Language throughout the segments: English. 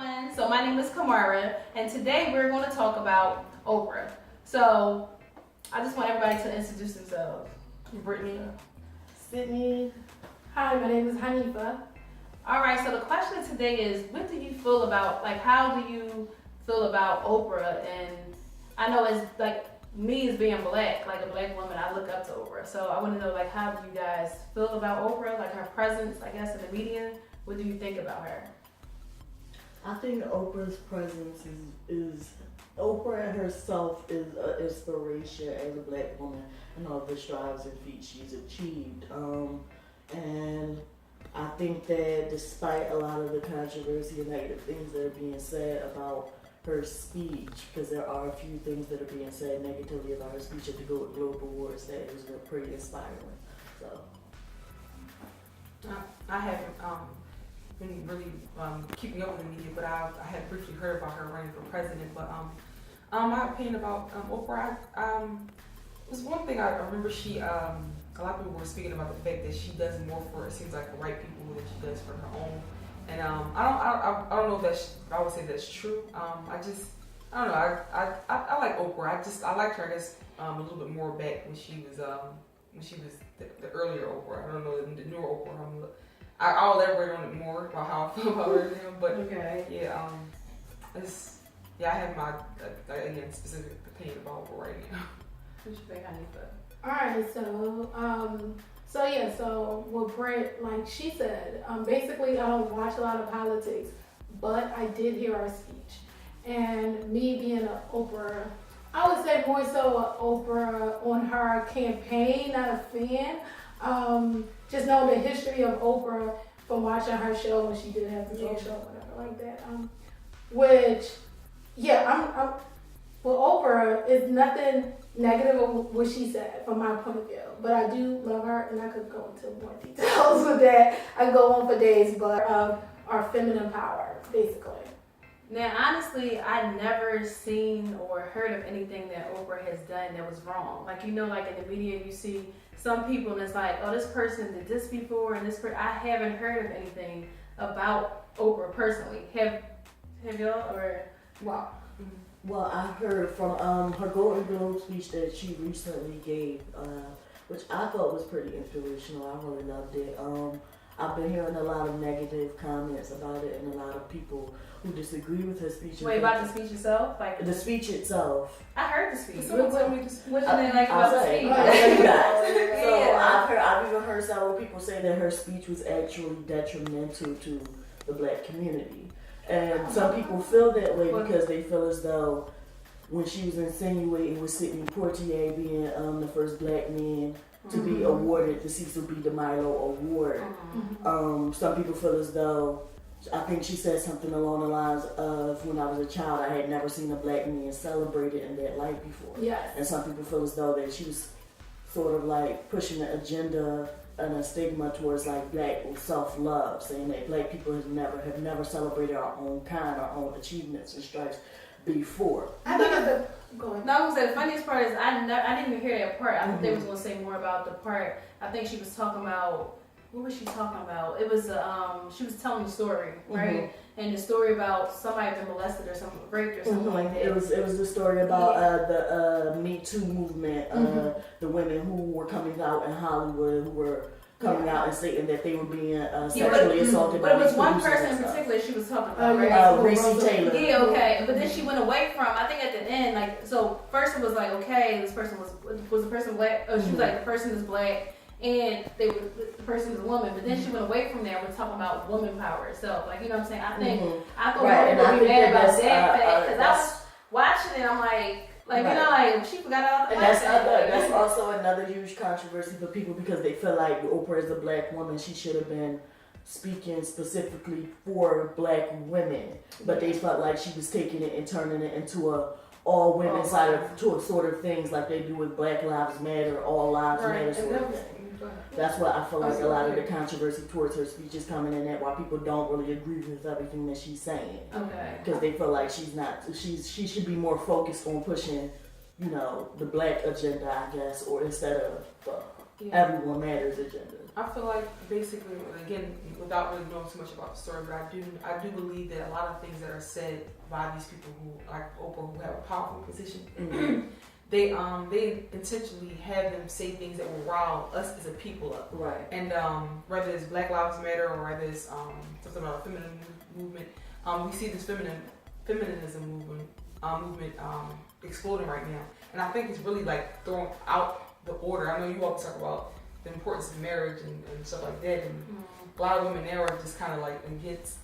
everyone. So my name is Kamara, and today we're going to talk about Oprah. So I just want everybody to introduce themselves. Brittany. Sydney. Hi, my name is Hanifa. All right. So the question today is, what do you feel about, like, how do you feel about Oprah? And I know as like me as being black, like a black woman, I look up to Oprah. So I want to know, like, how do you guys feel about Oprah? Like her presence, I guess, in the media. What do you think about her? I think Oprah's presence is Oprah herself is an inspiration as a black woman and all the strides and feats she's achieved. And I think that despite a lot of the controversy and negative things that are being said about her speech, because there are a few things that are being said negatively about her speech at the Global Awards that is pretty inspiring. So I haven't been really keeping up with the media, but I had briefly heard about her running for president. But my opinion about Oprah, was one thing I remember she a lot of people were speaking about the fact that she does more for, it seems like, the white people than she does for her own. And I don't know if that's, I would say that's true. I don't know. I like Oprah. I liked her, I guess, a little bit more back when she was the earlier Oprah. I don't know the newer Oprah. I'll elaborate on it more about how I feel about her now. But Okay. I have my again specific opinion about Oprah right now. What you think, Hanifa? Alright, so what Brent, like she said, basically I don't watch a lot of politics, but I did hear her speech. And me being an Oprah, I would say more so an Oprah on her campaign, not a fan. Just knowing the history of Oprah from watching her show when she did have the talk show, whatever like that. I'm well, Oprah is nothing negative of what she said from my point of view, but I do love her, and I could go into more details with that. I could go on for days, but our feminine power, basically. Now, honestly, I never seen or heard of anything that Oprah has done that was wrong. Like, you know, like in the media, you see some people and it's like, oh, this person did this before, and this person. I haven't heard of anything about Oprah personally. Have y'all or wow? well, I heard from her Golden Globe speech that she recently gave, which I thought was pretty inspirational. I really loved it. I've been hearing a lot of negative comments about it, and a lot of people who disagree with her speech. Wait, about the speech itself? Like the speech itself. I heard the speech. Someone tell me this. What you didn't like about the speech? I'll tell you guys. So Yeah. I've even heard several people say that her speech was actually detrimental to the black community. And some people feel that way because they feel as though when she was insinuating with Sidney Poitier being the first black man to be awarded the Cecil B. DeMilo Award, some people feel as though, I think she said something along the lines of, when I was a child, I had never seen a black man celebrated in that light before. Yes. And some people feel as though that she was sort of like pushing an agenda and a stigma towards like black self-love, saying that black people have never celebrated our own kind, our own achievements and stripes before. I think it's go ahead. No, I was the funniest part is I didn't even hear that part. I thought they was gonna say more about the part. I think she was talking about, what was she talking about? It was she was telling the story, right? And the story about somebody been molested or something, raped or something like that. It was the story about the Me Too movement, the women who were coming out in Hollywood who were coming out and saying that they were being sexually assaulted by But it was these one producers person in and stuff. particular she was talking about, right? Reese Taylor. Yeah, okay. But then she went away from, I think at the end, like, so first it was like, okay, this person was the person black? Oh, she was like, the person is black, and the person is a woman. But then she went away from there and was talking about woman power itself. Like, you know what I'm saying? I think, I thought Right, people would be mad about that's, that fact, because I that's- was watching it, I'm like, you Right. know, like, she forgot all the And that's also another huge controversy for people because they feel like Oprah is a black woman. She should have been speaking specifically for black women, but they felt like she was taking it and turning it into a all women side of sort of things like they do with Black Lives Matter, All Lives Matter sort of thing. That's what I feel like a lot of the controversy towards her speech is coming in at, why people don't really agree with everything that she's saying. Okay. Because they feel like she should be more focused on pushing, you know, the black agenda, I guess, or instead of everyone matters agenda. I feel like basically, again, without really knowing too much about the story, but I do believe that a lot of things that are said by these people who, like Oprah, who have a powerful position, they intentionally have them say things that will rile us as a people up. Right. And whether it's Black Lives Matter or whether it's something about a feminine movement, we see this feminism movement exploding right now. And I think it's really like throwing out the order. I know you always talk about the importance of marriage and stuff like that, and a lot of women now are just kind of like against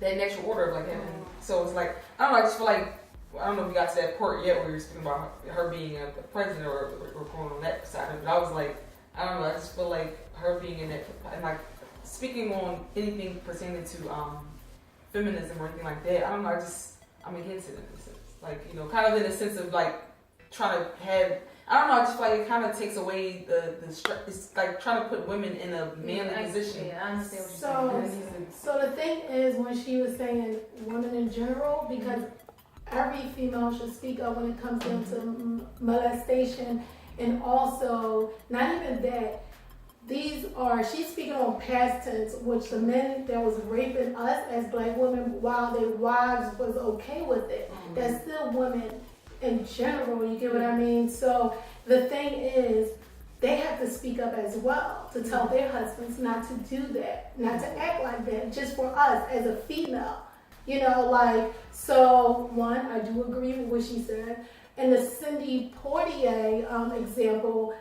that natural order of like having. So it's like, I don't know, I just feel like, I don't know if we got to that part yet where we were speaking about her being the president or going on that side of it, but I was like, I don't know, I just feel like her being in that, and like speaking on anything pertaining to feminism or anything like that, I don't know, I'm against it in a sense. Like, you know, kind of in the sense of like trying to have, I don't know, I just feel like it kind of takes away it's like trying to put women in a manly position. Yeah, I understand what you're saying. So the thing is, when she was saying women in general, because every female should speak up when it comes down to molestation, and also, not even that, she's speaking on past tense, which the men that was raping us as Black women while their wives was okay with it, that's still women in general, you get what I mean? So the thing is, they have to speak up as well to tell their husbands not to do that, not to act like that, just for us as a female. You know, like, so one, I do agree with what she said. And the Cindy Poitier example,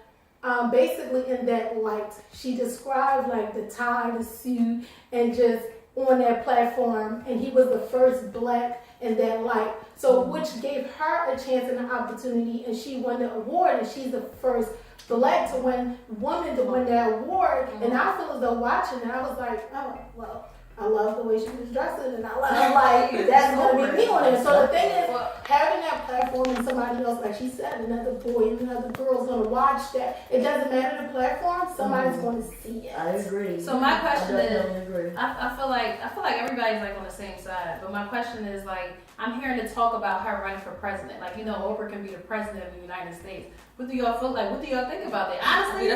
basically in that light, she described like the tie, the suit, and just on that platform, and he was the first Black in that light. So which gave her a chance and an opportunity, and she won the award, and she's the first Black woman to win that award. And I feel as though watching it, I was like, oh, well, I love the way she was dressing, and I love, like, that's gonna be me on it. So the thing is, having that platform and somebody else, like she said, another boy and another girl's gonna watch that. It doesn't matter the platform, somebody's gonna see it. I agree. So my question is, is, I feel like everybody's like on the same side, but my question is like, I'm hearing to talk about her running for president. Like, you know, Oprah can be the president of the United States. What do y'all feel like? What do y'all think about that? Honestly,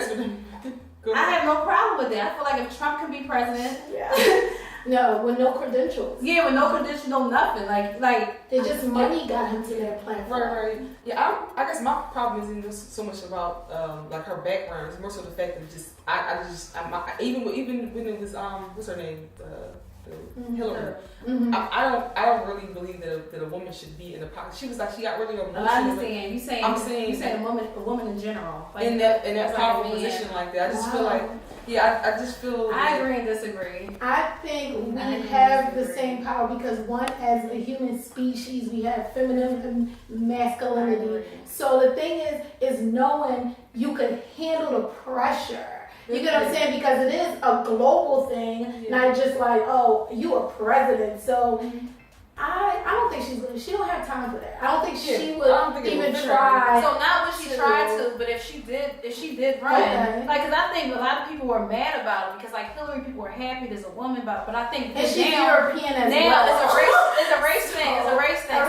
I have no problem with it. I feel like if Trump can be president, no, with no credentials. Yeah, with no credentials, no nothing. Like it just money got him to that platform. Right. Yeah, I guess my problem isn't just so much about like her background. It's more so the fact that even when it was what's her name, Hillary. I don't really believe that a woman should be in the pocket. She was like, she got really emotional. I understand. You saying a woman in general, like, in that powerful position like that. I just feel like, I just feel. I agree and disagree. I think we have the same power because one, as a human species, we have feminine and masculinity. So the thing is knowing you can handle the pressure. You get what I'm saying? Because it is a global thing, not just like, oh, you a president. So I don't think she don't have time for that. I don't think she would even try. So not would she try to, but if she did run, like, because I think a lot of people were mad about it because like Hillary, people were happy there's a woman about, but I think and she's European as well. Now it's a race thing. It's a race thing.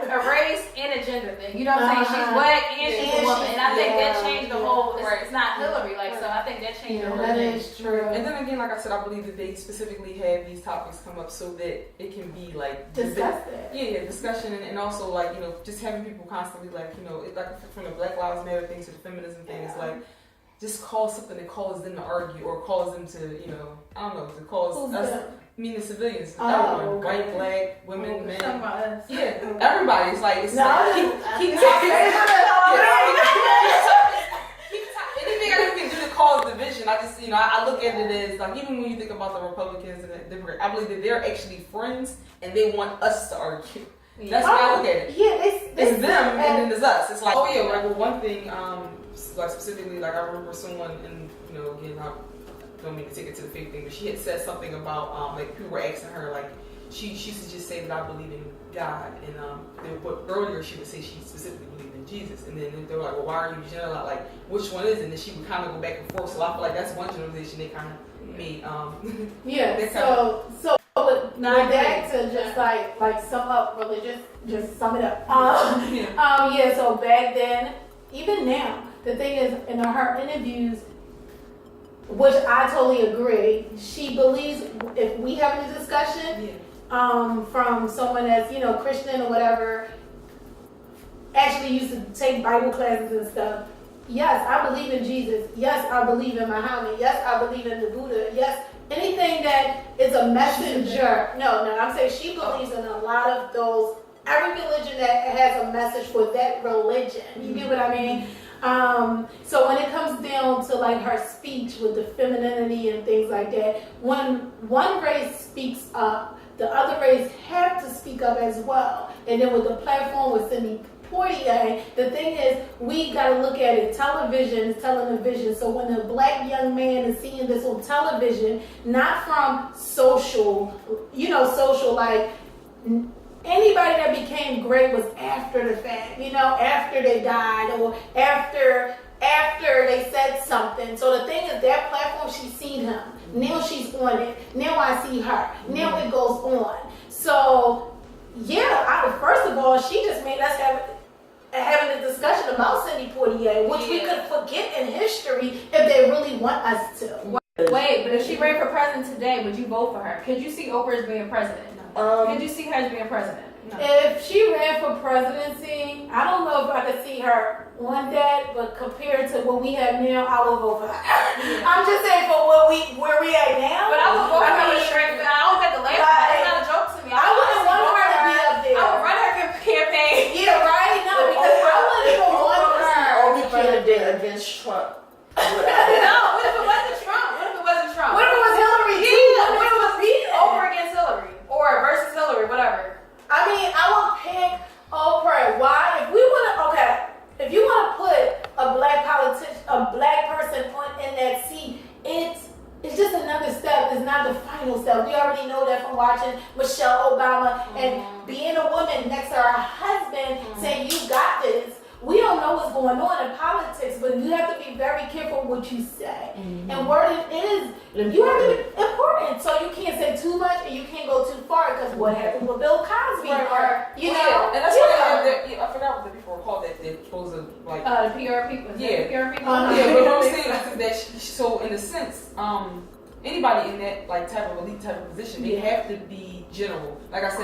A race and a gender thing. You know what I'm saying? She's Black and she's a woman, and I think that changed the whole. It's not Hillary, like, so I think that changed the whole thing. That is true. And then again, like I said, I believe that they specifically have these topics come up so that it can be like discuss it. Yeah, discussion and also like, you know, just having people constantly like, you know, like from the Black Lives Matter thing to the feminism thing, it's like just call something that causes them to argue or cause them to, you know, I don't know, to cause us, meaning civilians, everyone, white, Black, women, men. Talking about us. Yeah, everybody. It's like, keep talking. Anything I can do to cause division, I just, you know, I look at it as like, even when you think about the Republicans and the Democrats, I believe that they're actually friends and they want us to argue. That's how I look at it. Yeah, it's them and then there's us. It's like, oh yeah, like, well, one thing, like specifically, like I remember someone, and you know, again, I don't mean to take it to the fake thing, but she had said something about like people were asking her, like she used to just say that I believe in God, and but earlier she would say she specifically believed in Jesus, and then they were like, well, why are you generalizing? Like, which one is it? And then she would kind of go back and forth. So I feel like that's one generalization they kind of made. So with that to just like sum up, really just sum it up. So back then, even now, the thing is, in her interviews, which I totally agree, she believes if we having a discussion, from someone that's, Christian or whatever, actually used to take Bible classes and stuff. Yes, I believe in Jesus. Yes, I believe in Muhammad. Yes, I believe in the Buddha. Yes, anything that is a messenger. No, I'm saying she believes in a lot of those, every religion that has a message for that religion. You get what I mean? So when it comes down to like her speech with the femininity and things like that, when one race speaks up, the other race have to speak up as well. And then with the platform with Cindy Poitier, the thing is, we got to look at it. Television is telling a vision. So when a black young man is seeing this on television, not from social like anybody that became great was after the fact, after they died or after they said something. So the thing is, that platform, she's seen him. Now she's on it. Now I see her. Now it goes on. So yeah, first of all, she just made us having a discussion about Cindy Poitier, which we could forget in history if they really want us to. Wait, but if she ran for president today, would you vote for her? Could you see Oprah as being president? Could you see her as being president? No. If she ran for presidency, I don't know if I could see her on that, but compared to what we have now, I will vote for her. Yeah. I'm just saying for where we at now. But I would vote for her straight. I don't get the laugh. That's not a joke to me. I wouldn't want her to be up there. I would run her campaign. Yeah, right? No, because I wouldn't even want her. Only candidate against Trump. No, what if it wasn't Trump? What if it wasn't Trump? What if it was Hillary? Yeah, what if it was Oprah against Hillary? Or versus Hillary, whatever. I mean, I would pick Oprah. Why? If you want to put a black politician, a black person in that seat, it's just another step. It's not the final step. We already know that from watching Michelle Obama and being a woman next to her husband saying, "You got this." We don't know what's going on in politics, but you have to be very careful what you say. And wording is you have to be important. So you can't say too much and you can't go too far, because what happened with Bill Cosby? Or and that's why I forgot what the people were called that they're supposed to like the PR people. Yeah. The PR people. But what I'm saying is that so in a sense, anybody in that like type of elite type of position, they have to be general. Like I said,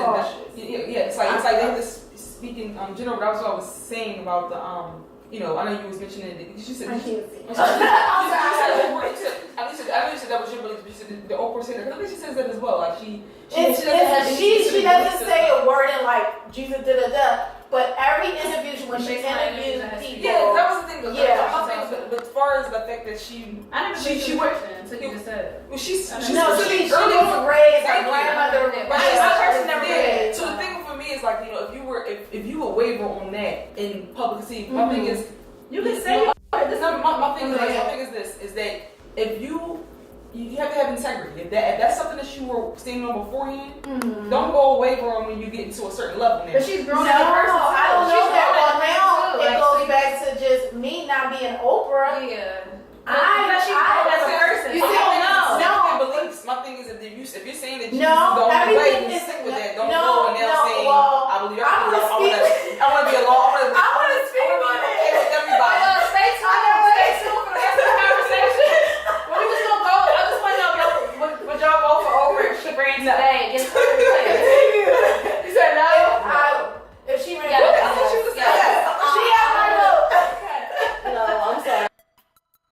it's like they have to speak in general. But that's what I was saying about the I know you was mentioning it. You said I can't see. I know you said that was your belief. You said the Oprah said that. I think she says that as well. Like she doesn't say a word in like Jesus but every interview when she interviews people. Yeah, that was the thing. But as far as the fact that I never she worked until you just said it. Well, she was raised her grandmother. So the thing for me is like, if you would waver on that in publicity, my thing is you can say my thing is this is that if you have to have integrity. If that's something that you were standing on beforehand, don't go waver on when you get into a certain level now. But she's grown as a person. I don't know that. Well, now it goes back to just me not being Oprah. Yeah. You see, beliefs. My thing is if you're saying that Jesus is the only way, you stick with that. Don't go and they'll say, I believe I want to be a law